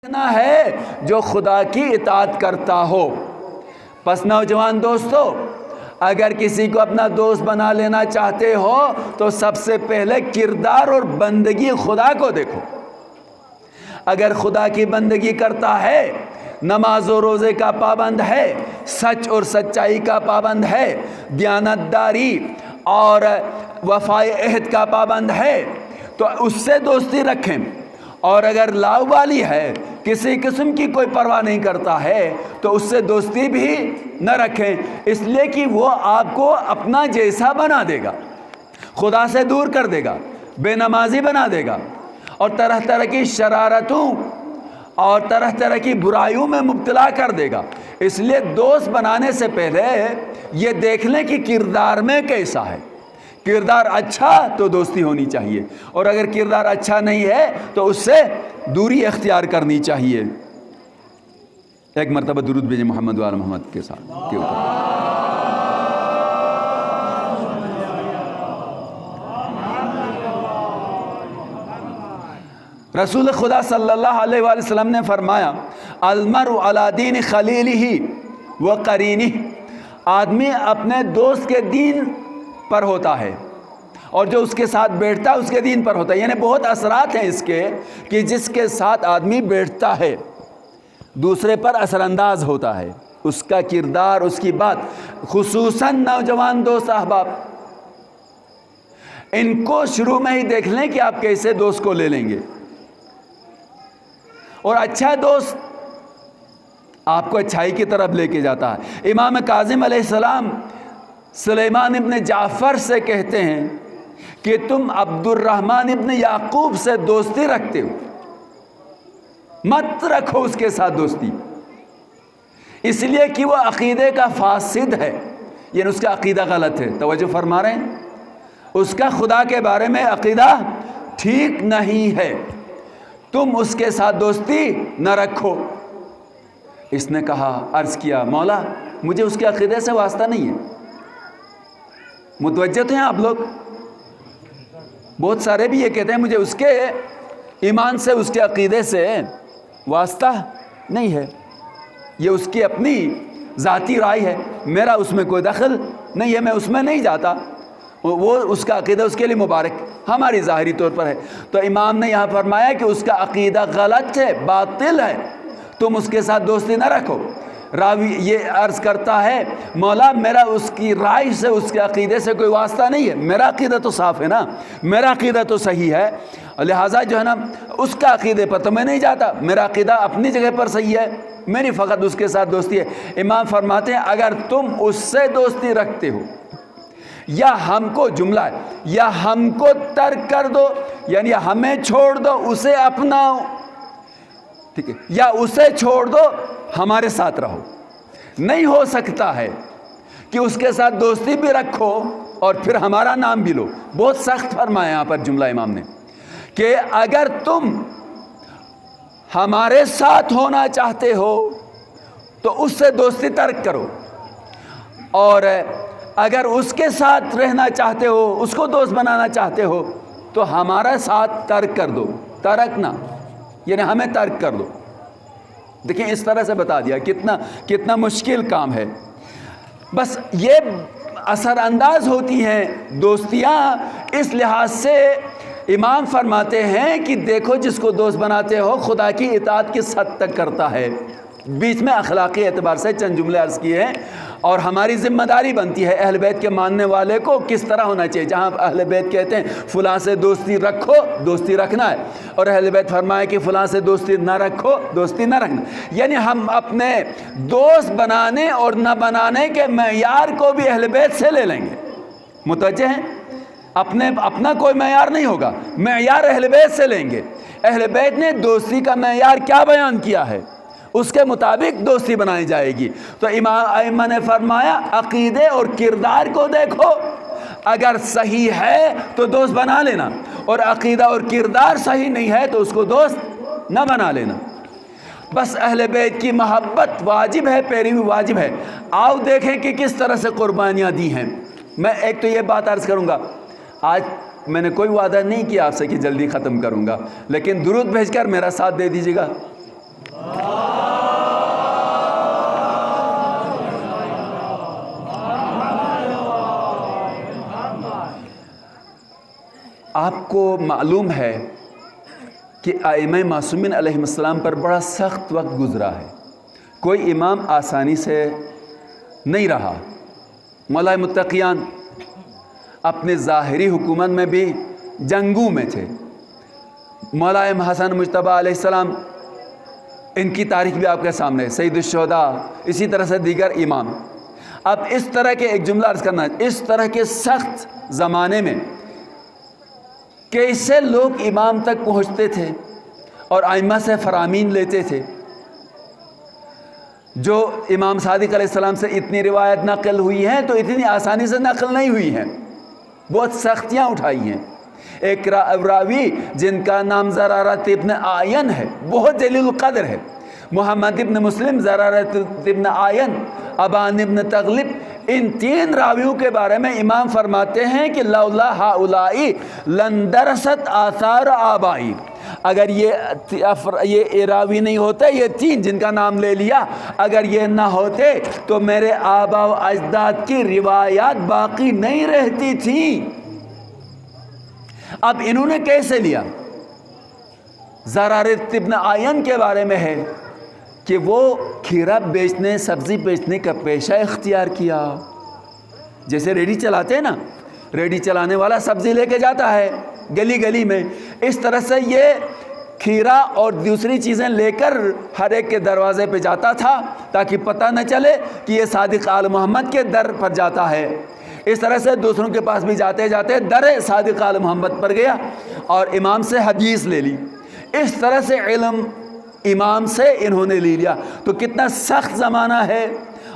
ہے جو خدا کی اطاعت کرتا ہو۔ پس نوجوان دوستو، اگر کسی کو اپنا دوست بنا لینا چاہتے ہو تو سب سے پہلے کردار اور بندگی خدا کو دیکھو۔ اگر خدا کی بندگی کرتا ہے، نماز و روزے کا پابند ہے، سچ اور سچائی کا پابند ہے، دیانتداری اور وفائے عہد کا پابند ہے، تو اس سے دوستی رکھیں۔ اور اگر لاوالی ہے، کسی قسم کی کوئی پرواہ نہیں کرتا ہے، تو اس سے دوستی بھی نہ رکھیں، اس لیے کہ وہ آپ کو اپنا جیسا بنا دے گا، خدا سے دور کر دے گا، بے نمازی بنا دے گا، اور طرح طرح کی شرارتوں اور طرح طرح کی برائیوں میں مبتلا کر دے گا۔ اس لیے دوست بنانے سے پہلے یہ دیکھ لیں کہ کردار میں کیسا ہے۔ کردار اچھا تو دوستی ہونی چاہیے، اور اگر کردار اچھا نہیں ہے تو اس سے دوری اختیار کرنی چاہیے۔ ایک مرتبہ درود بھیجیں محمد وآل محمد کے ساتھ کے اوپر۔ رسول خدا صلی اللہ علیہ وآلہ وسلم نے فرمایا، المرء علی دین خلیلہ و قرینہ، آدمی اپنے دوست کے دین پر ہوتا ہے، اور جو اس کے ساتھ بیٹھتا ہے اس کے دین پر ہوتا ہے۔ یعنی بہت اثرات ہیں اس کے کہ جس کے ساتھ آدمی بیٹھتا ہے دوسرے پر اثر انداز ہوتا ہے، اس کا کردار، اس کی بات۔ خصوصاً نوجوان دوست احباب، ان کو شروع میں ہی دیکھ لیں کہ آپ کیسے دوست کو لے لیں گے، اور اچھا دوست آپ کو اچھائی کی طرف لے کے جاتا ہے۔ امام کاظم علیہ السلام سلیمان ابن جعفر سے کہتے ہیں کہ تم عبد الرحمن ابن یعقوب سے دوستی رکھتے ہو، مت رکھو اس کے ساتھ دوستی، اس لیے کہ وہ عقیدے کا فاسد ہے، یعنی اس کا عقیدہ غلط ہے۔ توجہ فرما رہے ہیں؟ اس کا خدا کے بارے میں عقیدہ ٹھیک نہیں ہے، تم اس کے ساتھ دوستی نہ رکھو۔ اس نے کہا، عرض کیا، مولا مجھے اس کے عقیدے سے واسطہ نہیں ہے۔ متوجہ تو ہیں آپ لوگ؟ بہت سارے بھی یہ کہتے ہیں مجھے اس کے ایمان سے، اس کے عقیدے سے واسطہ نہیں ہے، یہ اس کی اپنی ذاتی رائے ہے، میرا اس میں کوئی دخل نہیں ہے، میں اس میں نہیں جاتا، وہ اس کا عقیدہ اس کے لیے مبارک، ہماری ظاہری طور پر ہے۔ تو امام نے یہاں فرمایا کہ اس کا عقیدہ غلط ہے، باطل ہے، تم اس کے ساتھ دوستی نہ رکھو۔ راوی یہ عرض کرتا ہے، مولا میرا اس کی رائے سے، اس کے عقیدے سے کوئی واسطہ نہیں ہے، میرا عقیدہ تو صاف ہے نا، میرا عقیدہ تو صحیح ہے، لہٰذا جو ہے نا اس کا عقیدے پر تو میں نہیں جاتا، میرا عقیدہ اپنی جگہ پر صحیح ہے، میری فقط اس کے ساتھ دوستی ہے۔ امام فرماتے ہیں اگر تم اس سے دوستی رکھتے ہو، یا ہم کو، جملہ ہے، یا ہم کو ترک کر دو، یعنی ہمیں چھوڑ دو اسے اپناؤ، ٹھیک ہے، یا اسے چھوڑ دو ہمارے ساتھ رہو۔ نہیں ہو سکتا ہے کہ اس کے ساتھ دوستی بھی رکھو اور پھر ہمارا نام بھی لو۔ بہت سخت فرمایا یہاں پر جملہ امام نے کہ اگر تم ہمارے ساتھ ہونا چاہتے ہو تو اس سے دوستی ترک کرو، اور اگر اس کے ساتھ رہنا چاہتے ہو، اس کو دوست بنانا چاہتے ہو تو ہمارا ساتھ ترک کر دو۔ ترکنا یعنی ہمیں ترک کر دو۔ دیکھیں اس طرح سے بتا دیا، کتنا مشکل کام ہے۔ بس یہ اثر انداز ہوتی ہیں دوستیاں، اس لحاظ سے امام فرماتے ہیں کہ دیکھو جس کو دوست بناتے ہو خدا کی اطاعت کس حد تک کرتا ہے۔ بیچ میں اخلاقی اعتبار سے چند جملے عرض کیے ہیں، اور ہماری ذمہ داری بنتی ہے اہل بیت کے ماننے والے کو کس طرح ہونا چاہیے۔ جہاں اہل بیت کہتے ہیں فلاں سے دوستی رکھو، دوستی رکھنا ہے، اور اہل بیت فرمائے کہ فلاں سے دوستی نہ رکھو، دوستی نہ رکھنا، یعنی ہم اپنے دوست بنانے اور نہ بنانے کے معیار کو بھی اہل بیت سے لے لیں گے۔ متوجہ ہیں؟ اپنا کوئی معیار نہیں ہوگا، معیار اہل بیت سے لیں گے۔ اہل بیت نے دوستی کا معیار کیا بیان کیا ہے، اس کے مطابق دوستی بنائی جائے گی۔ تو امام ائمہ نے فرمایا عقیدے اور کردار کو دیکھو، اگر صحیح ہے تو دوست بنا لینا، اور عقیدہ اور کردار صحیح نہیں ہے تو اس کو دوست نہ بنا لینا۔ بس اہل بیت کی محبت واجب ہے، پیروی واجب ہے۔ آؤ دیکھیں کہ کس طرح سے قربانیاں دی ہیں۔ میں ایک تو یہ بات عرض کروں گا، آج میں نے کوئی وعدہ نہیں کیا آپ سے کہ جلدی ختم کروں گا، لیکن درود بھیج کر میرا ساتھ دے دیجیے گا، آپ کو معلوم ہے کہ ائمہ معصومین علیہ السلام پر بڑا سخت وقت گزرا ہے، کوئی امام آسانی سے نہیں رہا۔ مولا متقیان اپنے ظاہری حکومت میں بھی جنگوں میں تھے۔ مولا حسن مجتبیٰ علیہ السلام، ان کی تاریخ بھی آپ کے سامنے، سید الشہداء، اسی طرح سے دیگر امام۔ اب اس طرح کے ایک جملہ عرض کرنا ہے، اس طرح کے سخت زمانے میں کیسے لوگ امام تک پہنچتے تھے اور ائمہ سے فرامین لیتے تھے؟ جو امام صادق علیہ السلام سے اتنی روایت نقل ہوئی ہیں تو اتنی آسانی سے نقل نہیں ہوئی ہیں، بہت سختیاں اٹھائی ہیں۔ ایک راوی جن کا نام زرارت ابن آین ہے، بہت جلیل القدر ہے، محمد ابن مسلم، زرارت ابن آین، ابان ابن تغلب، ان تین راویوں کے بارے میں امام فرماتے ہیں کہ لولا ہؤلائی لندرست آثار آبائی، اگر یہ راوی نہیں ہوتے، یہ تین جن کا نام لے لیا، اگر یہ نہ ہوتے تو میرے آبا و اجداد کی روایات باقی نہیں رہتی تھیں۔ اب انہوں نے کیسے لیا؟ زرارت ابن آین کے بارے میں ہے کہ وہ کھیرا بیچنے، سبزی بیچنے کا پیشہ اختیار کیا۔ جیسے ریڈی چلاتے ہیں نا، ریڈی چلانے والا سبزی لے کے جاتا ہے گلی گلی میں، اس طرح سے یہ کھیرا اور دوسری چیزیں لے کر ہر ایک کے دروازے پہ جاتا تھا تاکہ پتہ نہ چلے کہ یہ صادق آل محمد کے در پر جاتا ہے۔ اس طرح سے دوسروں کے پاس بھی جاتے جاتے در صادق آل محمد پر گیا اور امام سے حدیث لے لی۔ اس طرح سے علم امام سے انہوں نے لے لیا۔ تو کتنا سخت زمانہ ہے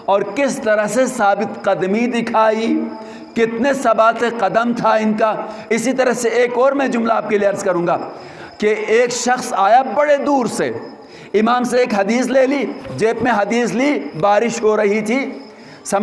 اور کس طرح سے ثابت قدمی دکھائی، کتنے ثبات قدم تھا ان کا۔ اسی طرح سے ایک اور میں جملہ آپ کے لیے عرض کروں گا کہ ایک شخص آیا بڑے دور سے، امام سے ایک حدیث لے لی، جیب میں حدیث لی، بارش ہو رہی تھی،